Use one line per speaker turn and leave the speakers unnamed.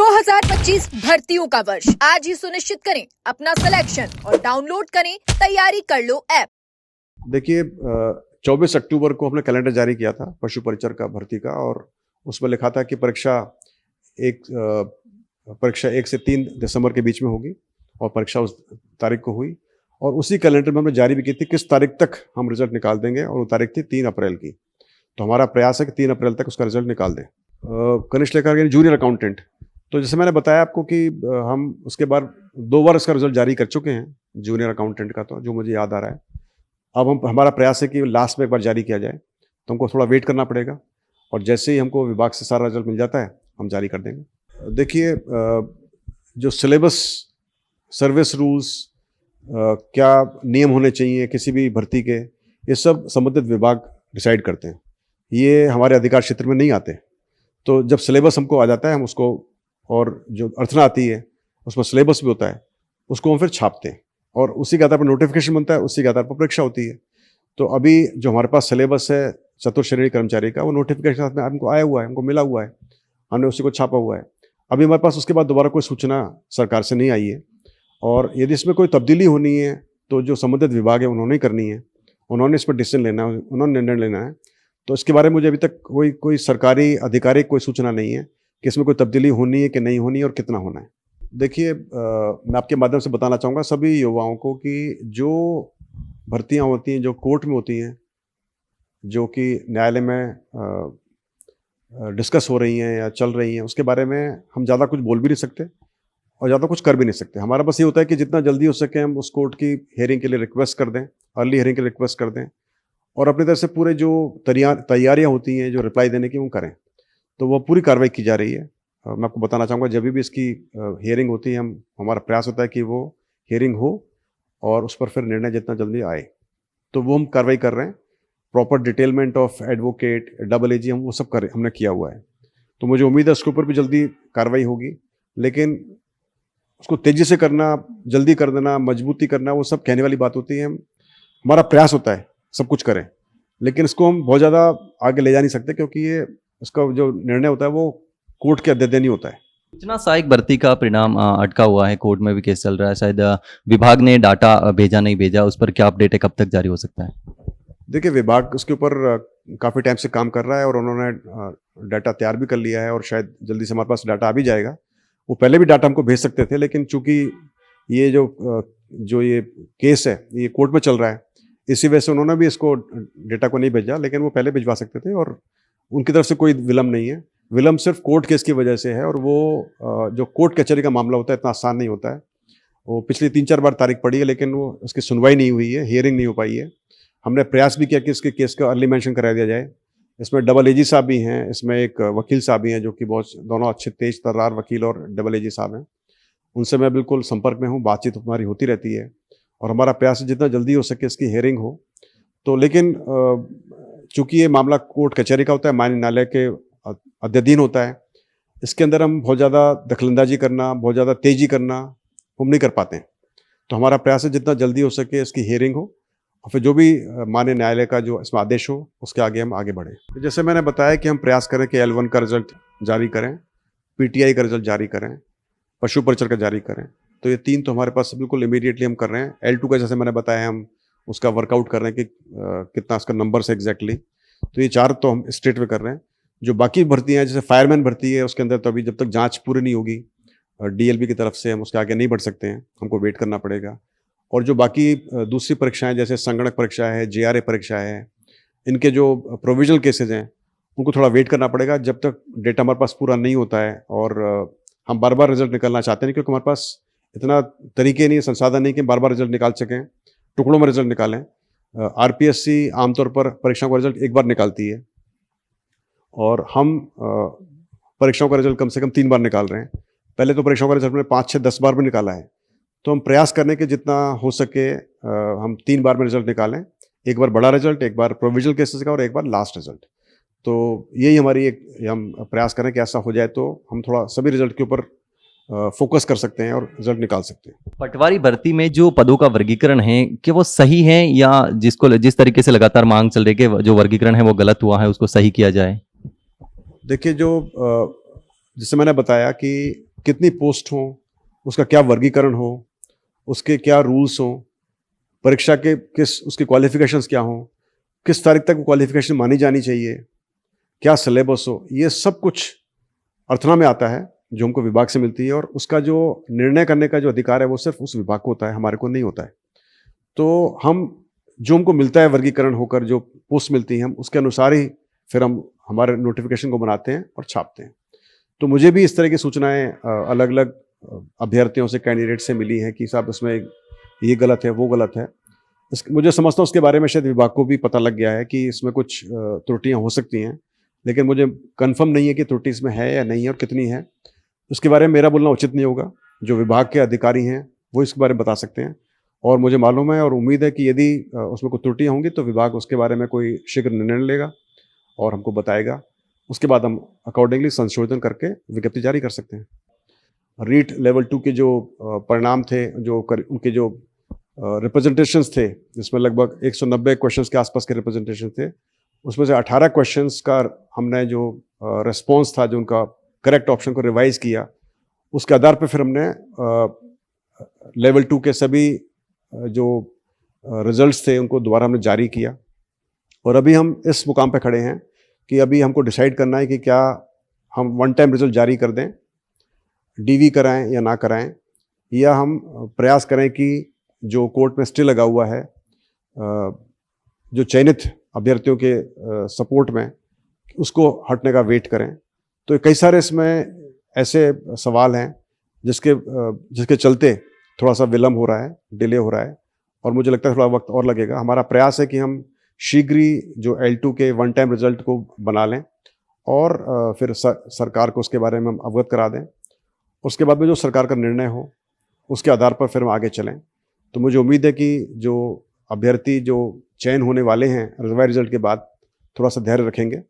2025 भर्तियों का वर्ष आज ही सुनिश्चित करें अपना सिलेक्शन और डाउनलोड करें तैयारी कर लो ऐप।
देखिए 24 अक्टूबर को हमने कैलेंडर जारी किया था पशु परिचर का भर्ती का, और उसमें लिखा था कि परीक्षा 1 से 3 दिसंबर के बीच में होगी, और परीक्षा उस तारीख को हुई। और उसी कैलेंडर में हमने जारी भी की थी किस तारीख तक हम रिजल्ट निकाल देंगे, और वो तारीख थी 3 अप्रैल की। तो हमारा प्रयास है कि 3 अप्रैल तक उसका रिजल्ट निकाल दें। कनिष्ठ लेखा यानी जूनियर अकाउंटेंट, तो जैसे मैंने बताया आपको कि हम उसके बाद 2 बार इसका रिजल्ट जारी कर चुके हैं जूनियर अकाउंटेंट का, तो जो मुझे याद आ रहा है। अब हमारा प्रयास है कि लास्ट में एक बार जारी किया जाए, तो हमको थोड़ा वेट करना पड़ेगा, और जैसे ही हमको विभाग से सारा रिजल्ट मिल जाता है हम जारी कर देंगे। देखिए जो सिलेबस, सर्विस रूल्स, क्या नियम होने चाहिए किसी भी भर्ती के, ये सब संबंधित विभाग डिसाइड करते हैं, ये हमारे अधिकार क्षेत्र में नहीं आते। तो जब सिलेबस हमको आ जाता है हम उसको, और जो अर्थना आती है उसमें सिलेबस भी होता है, उसको हम फिर छापते हैं, और उसी के आधार पर नोटिफिकेशन बनता है, उसी के आधार पर परीक्षा होती है। तो अभी जो हमारे पास सिलेबस है चतुर्श्रेणी कर्मचारी का, वो नोटिफिकेशन साथ में हमको आया हुआ है, हमको मिला हुआ है, हमने उसी को छापा हुआ है। अभी हमारे पास उसके बाद दोबारा कोई सूचना सरकार से नहीं आई है, और यदि इसमें कोई तब्दीली होनी है तो जो संबंधित विभाग है उन्होंने ही करनी है, उन्होंने इस पर डिसीजन लेना है, उन्होंने निर्णय लेना है। तो इसके बारे में मुझे अभी तक कोई सरकारी आधिकारिक कोई सूचना नहीं है कि इसमें कोई तब्दीली होनी है कि नहीं होनी है और कितना होना है। देखिए मैं आपके माध्यम से बताना चाहूँगा सभी युवाओं को कि जो भर्तियाँ होती हैं जो कोर्ट में होती हैं, जो कि न्यायालय में डिस्कस हो रही हैं या चल रही हैं, उसके बारे में हम ज़्यादा कुछ बोल भी नहीं सकते और ज़्यादा कुछ कर भी नहीं सकते। हमारा बस ये होता है कि जितना जल्दी हो सके हम उस कोर्ट की हियरिंग के लिए रिक्वेस्ट कर दें, अर्ली हियरिंग के लिए रिक्वेस्ट कर दें, और अपनी तरफ से पूरे जो तैयारियाँ होती हैं जो रिप्लाई देने की वो करें। तो वो पूरी कार्रवाई की जा रही है। मैं आपको बताना चाहूँगा जब भी इसकी हियरिंग होती है हमारा प्रयास होता है कि वो हियरिंग हो और उस पर फिर निर्णय जितना जल्दी आए, तो वो हम कार्रवाई कर रहे हैं। प्रॉपर डिटेलमेंट ऑफ एडवोकेट, डबल एजी, हम वो सब हमने किया हुआ है। तो मुझे उम्मीद है उसके ऊपर भी जल्दी कार्रवाई होगी, लेकिन उसको तेज़ी से करना, जल्दी कर देना, मजबूती करना, वो सब कहने वाली बात होती है। हमारा प्रयास होता है सब कुछ करें, लेकिन इसको हम बहुत ज़्यादा आगे ले जा नहीं सकते, क्योंकि ये इसका जो निर्णय होता है वो कोर्ट के अध्ययन ही होता है।
सूचना सहायक भर्ती का परिणाम अटका हुआ है, कोर्ट में भी केस चल रहा है, शायद विभाग ने डाटा भेजा नहीं भेजा, उस पर क्या अपडेट है, कब तक जारी हो सकता है?
देखिए विभाग उसके ऊपर काफ़ी टाइम से काम कर रहा है, और उन्होंने डाटा तैयार भी कर लिया है, और शायद जल्दी से हमारे पास डाटा आ भी जाएगा। वो पहले भी डाटा हमको भेज सकते थे, लेकिन चूंकि ये जो ये केस है ये कोर्ट में चल रहा है, इसी वजह से उन्होंने भी इसको डेटा को नहीं भेजा, लेकिन वो पहले भिजवा सकते थे, और उनकी तरफ से कोई विलम्ब नहीं है। विलम्ब सिर्फ कोर्ट केस की वजह से है, और वो जो कोर्ट कचहरी का मामला होता है इतना आसान नहीं होता है। वो पिछली 3-4 बार तारीख पड़ी है, लेकिन वो उसकी सुनवाई नहीं हुई है, हियरिंग नहीं हो पाई है। हमने प्रयास भी किया कि इसके केस का अर्ली मेंशन करा दिया जाए। इसमें डबल एजी साहब भी हैं, इसमें एक वकील साहब भी हैं जो कि बहुत दोनों अच्छे तेज तर्रार वकील और डबल एजी साहब हैं। उनसे मैं बिल्कुल संपर्क में हूँ, बातचीत हमारी होती रहती है, और हमारा प्रयास है जितना जल्दी हो सके इसकी हियरिंग हो। तो लेकिन चूँकि ये मामला कोर्ट कचहरी का होता है, माननीय न्यायालय के अध्ययन होता है, इसके अंदर हम बहुत ज़्यादा दखलंदाजी करना, बहुत ज़्यादा तेज़ी करना हम नहीं कर पाते हैं। तो हमारा प्रयास है जितना जल्दी हो सके इसकी हियरिंग हो, और फिर जो भी माननीय न्यायालय का जो इसमें आदेश हो उसके आगे हम आगे बढ़ें। तो जैसे मैंने बताया कि हम प्रयास करें कि L1 का रिजल्ट जारी करें, PTI का रिजल्ट जारी करें, पशु परिचर का जारी करें। तो ये 3 तो हमारे पास बिल्कुल इमीडिएटली हम कर रहे हैं। L2 का जैसे मैंने बताया हम उसका वर्कआउट कर रहे हैं कि कितना उसका नंबर है एग्जैक्टली। तो ये 4 तो हम स्टेट में कर रहे हैं। जो बाकी भर्तियाँ हैं जैसे फायरमैन भर्ती है, उसके अंदर तो अभी जब तक जाँच पूरी नहीं होगी DLB की तरफ से हम उसके आगे नहीं बढ़ सकते हैं, हमको वेट करना पड़ेगा। और जो बाकी दूसरी परीक्षाएं जैसे संगणक परीक्षा है, JRA परीक्षा है, इनके जो प्रोविजनल केसेज हैं उनको थोड़ा वेट करना पड़ेगा जब तक डेटा हमारे पास पूरा नहीं होता है। और हम बार बार रिजल्ट निकालना चाहते हैं, क्योंकि हमारे पास इतना तरीके नहीं, संसाधन नहीं कि बार बार रिजल्ट निकाल सकें, टुकड़ों में रिजल्ट निकालें। RPSC आमतौर पर परीक्षाओं का रिजल्ट एक बार निकालती है, और हम परीक्षाओं का रिजल्ट कम से कम 3 बार निकाल रहे हैं। पहले तो परीक्षाओं का रिजल्ट हमने 5, 6, 10 बार भी निकाला है। तो हम प्रयास करने के जितना हो सके हम 3 बार में रिजल्ट निकालें, एक बार बड़ा रिजल्ट, एक बार प्रोविजनल केसेस का, और एक बार लास्ट रिजल्ट। तो यही हमारी हम प्रयास करें कि ऐसा हो जाए, तो हम थोड़ा सभी रिजल्ट के ऊपर फोकस कर सकते हैं और रिजल्ट निकाल सकते हैं।
पटवारी भर्ती में जो पदों का वर्गीकरण है, कि वो सही है, या जिस तरीके से लगातार मांग चल रही है जो वर्गीकरण है वो गलत हुआ है, उसको सही किया जाए?
देखिए जैसे मैंने बताया कि कितनी पोस्ट हों, उसका क्या वर्गीकरण हो, उसके क्या रूल्स हों, परीक्षा के किस उसकी क्वालिफिकेशंस क्या हों, किस तारीख तक वो क्वालिफिकेशन मानी जानी चाहिए, क्या सिलेबस हो, ये सब कुछ अर्थना में आता है जो हमको विभाग से मिलती है, और उसका जो निर्णय करने का जो अधिकार है वो सिर्फ उस विभाग को होता है, हमारे को नहीं होता है। तो हम जो हमको मिलता है वर्गीकरण होकर जो पोस्ट मिलती हैं, हम उसके अनुसार ही फिर हम हमारे नोटिफिकेशन को बनाते हैं और छापते हैं। तो मुझे भी इस तरह की सूचनाएं अलग अलग अभ्यर्थियों से, कैंडिडेट से मिली हैं कि साहब इसमें ये गलत है, वो गलत है। मुझे समझता हूँ उसके बारे में शायद विभाग को भी पता लग गया है कि इसमें कुछ त्रुटियां हो सकती हैं, लेकिन मुझे कंफर्म नहीं है कि त्रुटि इसमें है या नहीं है और कितनी है। उसके बारे में मेरा बोलना उचित नहीं होगा। जो विभाग के अधिकारी हैं वो इसके बारे में बता सकते हैं, और मुझे मालूम है और उम्मीद है कि यदि उसमें कोई त्रुटियां होंगी तो विभाग उसके बारे में कोई शीघ्र निर्णय लेगा और हमको बताएगा। उसके बाद हम अकॉर्डिंगली संशोधन करके विज्ञप्ति जारी कर सकते हैं। रीट लेवल 2 के जो परिणाम थे, उनके जो रिप्रेजेंटेशंस थे, जिसमें लगभग 190 क्वेश्चंस के आसपास के रिप्रेजेंटेशन थे, उसमें से 18 क्वेश्चंस का हमने जो रिस्पॉन्स था, जो उनका करेक्ट ऑप्शन को रिवाइज किया, उसके आधार पर फिर हमने लेवल 2 के सभी जो रिजल्ट्स थे उनको दोबारा हमने जारी किया। और अभी हम इस मुकाम पे खड़े हैं कि अभी हमको डिसाइड करना है कि क्या हम वन टाइम रिजल्ट जारी कर दें, डीवी कराएं या ना कराएं, या हम प्रयास करें कि जो कोर्ट में स्टे लगा हुआ है जो चयनित अभ्यर्थियों के सपोर्ट में, उसको हटने का वेट करें। तो कई सारे इसमें ऐसे सवाल हैं जिसके चलते थोड़ा सा विलम्ब हो रहा है, डिले हो रहा है, और मुझे लगता है थोड़ा वक्त और लगेगा। हमारा प्रयास है कि हम शीघ्र ही जो L2 के वन टाइम रिजल्ट को बना लें और फिर सरकार को उसके बारे में हम अवगत करा दें। उसके बाद में जो सरकार का निर्णय हो उसके आधार पर फिर हम आगे चलें। तो मुझे उम्मीद है कि जो अभ्यर्थी जो चयन होने वाले हैं रिजर्व रिजल्ट के बाद, थोड़ा सा धैर्य रखेंगे